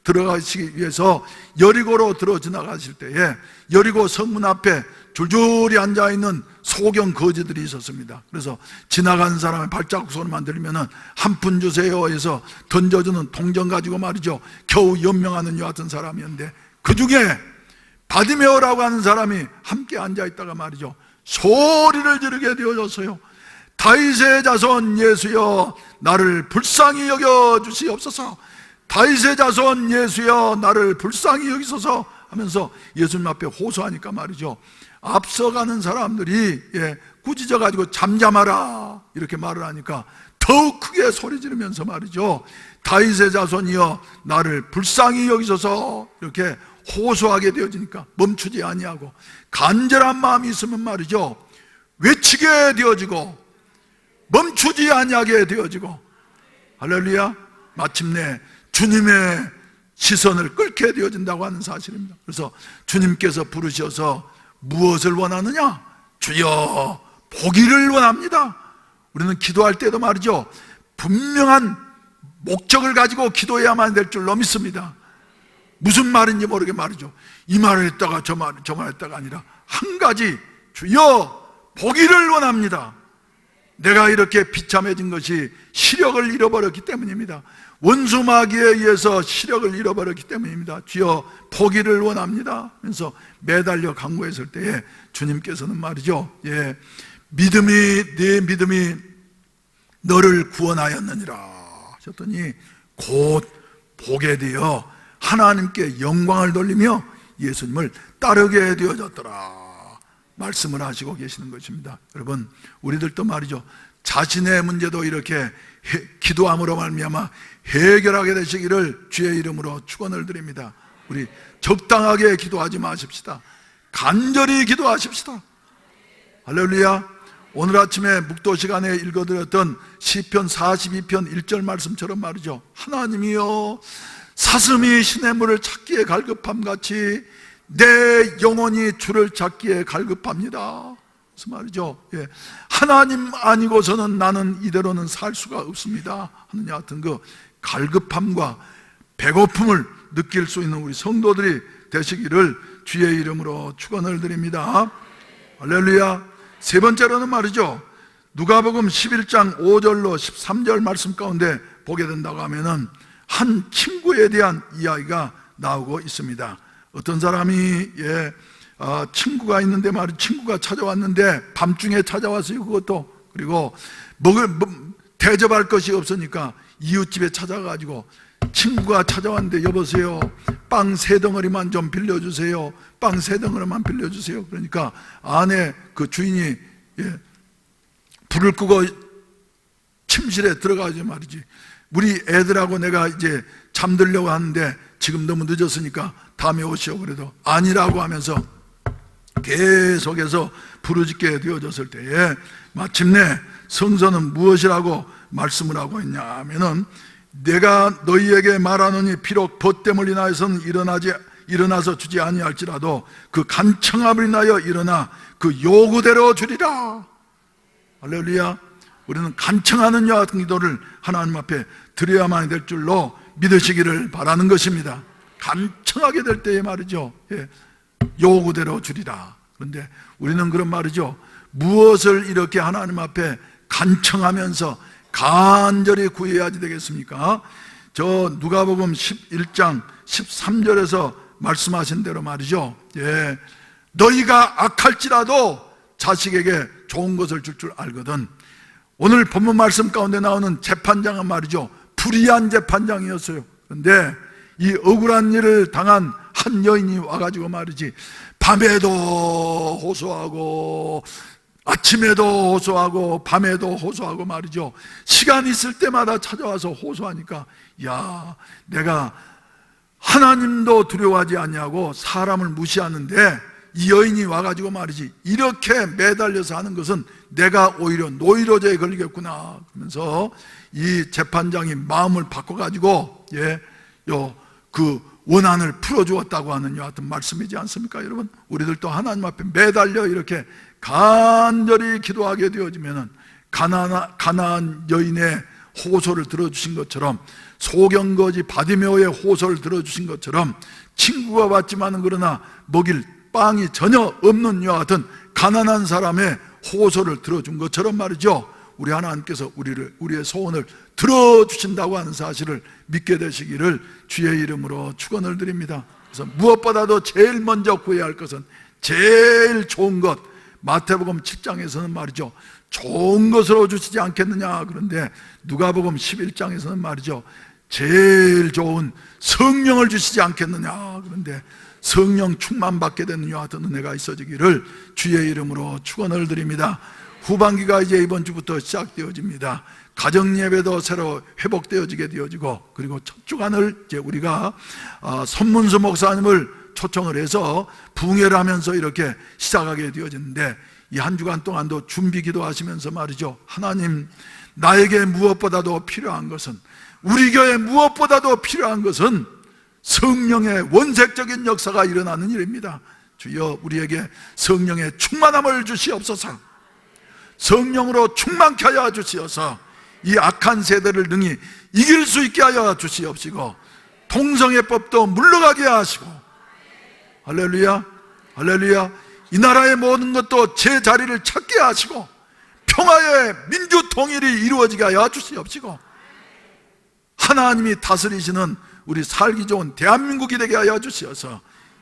들어가시기 위해서 여리고로 들어 지나가실 때에 여리고 성문 앞에 줄줄이 앉아있는 소경 거지들이 있었습니다. 그래서 지나간 사람의 발자국 소리만 들리면은 한 푼 주세요 해서 던져주는 동전 가지고 말이죠, 겨우 연명하는 여 같은 사람이었는데, 그 중에 바디메오라고 하는 사람이 함께 앉아있다가 말이죠, 소리를 지르게 되어졌어요. 다윗의 자손 예수여 나를 불쌍히 여겨주시옵소서. 다윗의 자손 예수여 나를 불쌍히 여기소서 하면서 예수님 앞에 호소하니까 말이죠, 앞서가는 사람들이 꾸짖어가지고 잠잠하라 이렇게 말을 하니까 더욱 크게 소리 지르면서 말이죠, 다윗의 자손이여 나를 불쌍히 여기소서 이렇게 호소하게 되어지니까 멈추지 아니하고 간절한 마음이 있으면 말이죠, 외치게 되어지고 멈추지 아니하게 되어지고, 할렐루야, 마침내 주님의 시선을 끌게 되어진다고 하는 사실입니다. 그래서 주님께서 부르셔서 무엇을 원하느냐? 주여 보기를 원합니다. 우리는 기도할 때도 말이죠, 분명한 목적을 가지고 기도해야만 될 줄로 믿습니다. 무슨 말인지 모르게 말이죠, 이 말을 했다가 저 말을 했다가 아니라 한 가지, 주여 보기를 원합니다. 내가 이렇게 비참해진 것이 시력을 잃어버렸기 때문입니다. 원수 마귀에 의해서 시력을 잃어버렸기 때문입니다. 주여 보기를 원합니다. 그래서 매달려 간구했을 때에 주님께서는 말이죠, 예, 네 믿음이 너를 구원하였느니라 하셨더니 곧 보게 되어 하나님께 영광을 돌리며 예수님을 따르게 되어졌더라 말씀을 하시고 계시는 것입니다. 여러분, 우리들도 말이죠, 자신의 문제도 이렇게 기도함으로 말미암아 해결하게 되시기를 주의 이름으로 축원을 드립니다. 우리 적당하게 기도하지 마십시다. 간절히 기도하십시다. 할렐루야. 오늘 아침에 묵도 시간에 읽어드렸던 시편 42편 1절 말씀처럼 말이죠, 하나님이여 사슴이 시냇물을 찾기에 갈급함같이 내 영혼이 주를 찾기에 갈급합니다. 그래서 말이죠, 예, 하나님 아니고서는 나는 이대로는 살 수가 없습니다 하는 같은 그 갈급함과 배고픔을 느낄 수 있는 우리 성도들이 되시기를 주의 이름으로 축원을 드립니다. 할렐루야. 세 번째로는 말이죠, 누가복음 11장 5절로 13절 말씀 가운데 보게 된다고 하면은 한 친구에 대한 이야기가 나오고 있습니다. 어떤 사람이 친구가 있는데 말이죠, 친구가 찾아왔는데 밤중에 찾아왔어요. 그것도 그리고 대접할 것이 없으니까 이웃집에 찾아가지고 친구가 찾아왔는데 여보세요, 빵 3덩어리만 좀 빌려주세요, 빵 3덩어리만 빌려주세요. 그러니까 안에 그 주인이 불을 끄고 침실에 들어가지 말이지, 우리 애들하고 내가 이제 잠들려고 하는데 지금 너무 늦었으니까 다음에 오시오. 그래도 아니라고 하면서 계속해서 부르짖게 되어졌을 때에 마침내 성서는 무엇이라고 말씀을 하고 있냐 하면은, 내가 너희에게 말하노니 비록 벗됨을 인하여서는 일어나서 주지 아니할지라도 그 간청함을 인하여 일어나 그 요구대로 주리라. 할렐루야. 우리는 간청하는 여 같은 기도를 하나님 앞에 드려야만 될 줄로 믿으시기를 바라는 것입니다. 간청하게 될 때에 말이죠, 예, 요구대로 주리라. 그런데 우리는 그런 말이죠, 무엇을 이렇게 하나님 앞에 간청하면서 간절히 구해야지 되겠습니까? 저 누가복음 11장 13절에서 말씀하신 대로 말이죠, 예, 너희가 악할지라도 자식에게 좋은 것을 줄 알거든. 오늘 본문 말씀 가운데 나오는 재판장은 말이죠, 불의한 재판장이었어요. 그런데 이 억울한 일을 당한 한 여인이 와가지고 말이지, 밤에도 호소하고 아침에도 호소하고 밤에도 호소하고 말이죠, 시간 있을 때마다 찾아와서 호소하니까, 야, 내가 하나님도 두려워하지 아니하고 사람을 무시하는데 이 여인이 와가지고 말이지, 이렇게 매달려서 하는 것은 내가 오히려 노이로제에 걸리겠구나 그러면서 이 재판장이 마음을 바꿔가지고 그 원한을 풀어주었다고 하는 여하튼 말씀이지 않습니까? 여러분, 우리들도 하나님 앞에 매달려 이렇게 간절히 기도하게 되어지면은 가나안 여인의 호소를 들어주신 것처럼, 소경거지 바디메오의 호소를 들어주신 것처럼, 친구가 왔지만은 그러나 먹일 빵이 전혀 없는 이와 같은 가난한 사람의 호소를 들어준 것처럼 말이죠, 우리 하나님께서 우리의 소원을 들어주신다고 하는 사실을 믿게 되시기를 주의 이름으로 축원을 드립니다. 그래서 무엇보다도 제일 먼저 구해야 할 것은 제일 좋은 것, 마태복음 7장에서는 말이죠, 좋은 것으로 주시지 않겠느냐. 그런데 누가복음 11장에서는 말이죠, 제일 좋은 성령을 주시지 않겠느냐. 그런데 성령 충만 받게 되는 이와 같은 은혜가 있어지기를 주의 이름으로 축원을 드립니다. 후반기가 이제 이번 주부터 시작되어집니다. 가정 예배도 새로 회복되어지게 되어지고, 그리고 첫 주간을 이제 우리가 선문수 목사님을 초청을 해서 부흥회를 하면서 이렇게 시작하게 되어졌는데, 이 한 주간 동안도 준비 기도하시면서 말이죠, 하나님, 나에게 무엇보다도 필요한 것은, 우리 교회 무엇보다도 필요한 것은 성령의 원색적인 역사가 일어나는 일입니다. 주여, 우리에게 성령의 충만함을 주시옵소서. 성령으로 충만케 하여 주시어서 이 악한 세대를 능히 이길 수 있게 하여 주시옵시고, 동성애법도 물러가게 하시고, 할렐루야, 할렐루야, 이 나라의 모든 것도 제 자리를 찾게 하시고, 평화의 민주 통일이 이루어지게 하여 주시옵시고, 하나님이 다스리시는 우리 살기 좋은 대한민국이 되게 하여 주시어서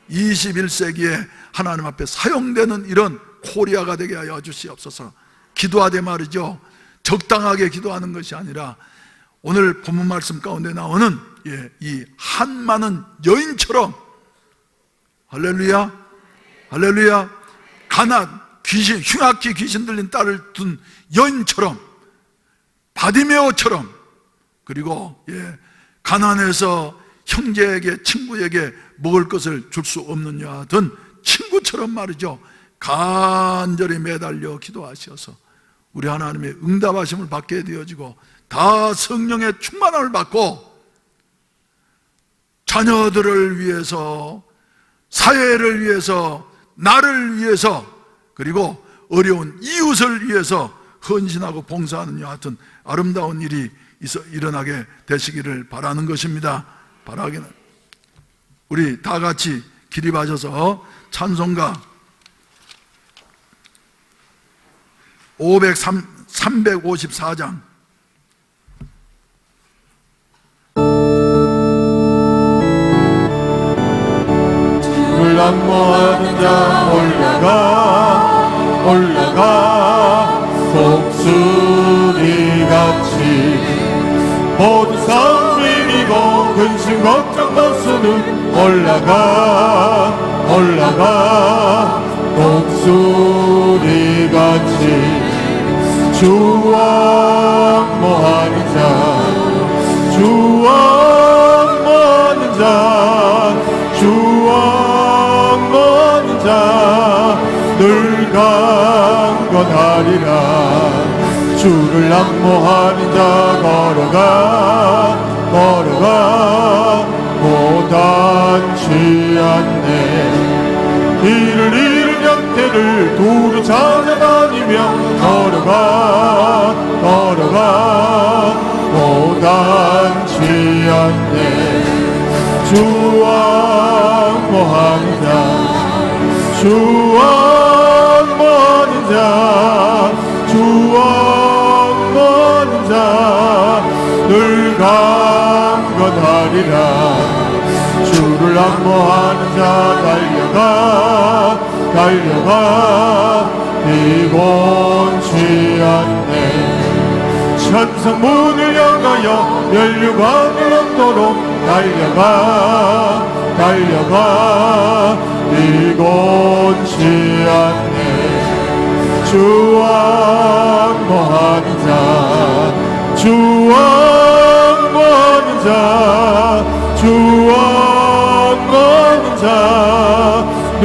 21세기에 하나님 앞에 사용되는 이런 코리아가 되게 하여 주시옵소서. 기도하되 말이죠, 적당하게 기도하는 것이 아니라 오늘 본문 말씀 가운데 나오는 이 한 많은 여인처럼, 할렐루야, 할렐루야, 가난, 귀신, 흉악기 귀신 들린 딸을 둔 여인처럼, 바디메오처럼, 그리고 가난해서 형제에게, 친구에게 먹을 것을 줄 수 없는 여와 같은 친구처럼 말이죠, 간절히 매달려 기도하셔서 우리 하나님의 응답하심을 받게 되어지고, 다 성령의 충만함을 받고 자녀들을 위해서, 사회를 위해서, 나를 위해서, 그리고 어려운 이웃을 위해서 헌신하고 봉사하는 여와 같은 아름다운 일이 일어나게 되시기를 바라는 것입니다. 바라기는 우리 다 같이 기립하셔서 찬송가 354장 주를 안모하는 자 올라가 올라가 독수리같이 모든 성민이고 근심 걱정 벗어는 올라가 올라가 독수리같이 주 안모하는 자 주 안모하는 자 주 안모하는 자 늘 강건하리라 주를 안모하는 자 걸어가 걸어가 고단치 않네 이를 잃은 형태를 두루 찾아다니며 걸어가 걸어가 고단치 않네 주 안모하는 자 주 안모하는 자 주 안모하는 자 늘 강건하리라 주를 안모하는 자 달려가 달려가 비곤치 않네 천성문을 향하여 멸류관을 얻도록 달려가 달려가 비곤치 않네 주 안모하는 자 주 안모하는 자 주 안모하는 자 늘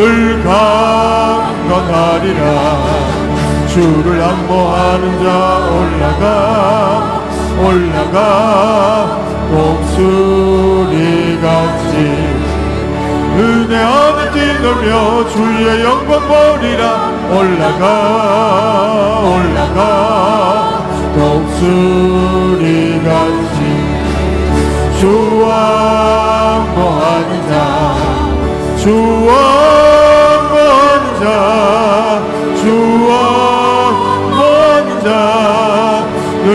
강건하리라 주를 안모하는 자 올라가 올라가 독수리같이 은혜 안에 뛰놀며 주의 영광 보리라 올라가 올라가 독수리같이 주 안모하는 자 주 안모하는 자 주 안모하는 자 늘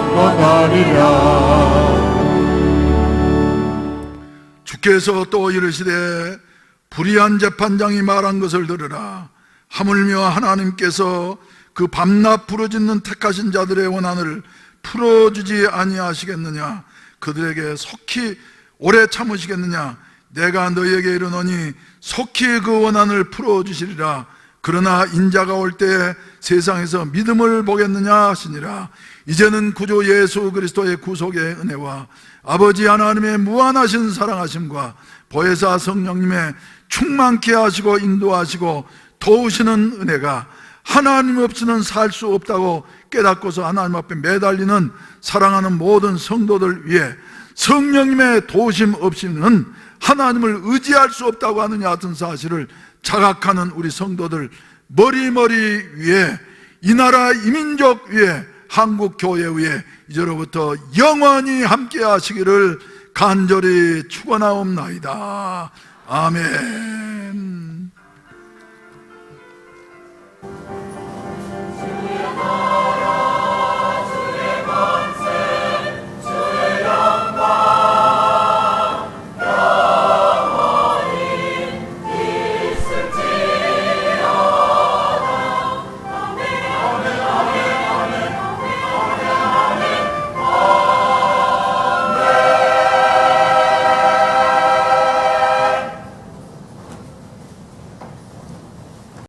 강건하리라 주께서 또 이르시되 불의한 재판장이 말한 것을 들으라 하물며 하나님께서 그 밤낮 부르짖는 택하신 자들의 원한을 풀어주지 아니하시겠느냐 그들에게 속히 오래 참으시겠느냐 내가 너희에게 이르노니 속히 그 원한을 풀어주시리라 그러나 인자가 올 때에 세상에서 믿음을 보겠느냐 하시니라 이제는 구주 예수 그리스도의 구속의 은혜와 아버지 하나님의 무한하신 사랑하심과 보혜사 성령님의 충만케 하시고 인도하시고 도우시는 은혜가 하나님 없이는 살 수 없다고 깨닫고서 하나님 앞에 매달리는 사랑하는 모든 성도들 위해 성령님의 도우심 없이는 하나님을 의지할 수 없다고 하는 같은 사실을 자각하는 우리 성도들 머리머리 위에, 이 나라 이민족 위에, 한국교회 위에 이제로부터 영원히 함께 하시기를 간절히 축원하옵나이다. 아멘.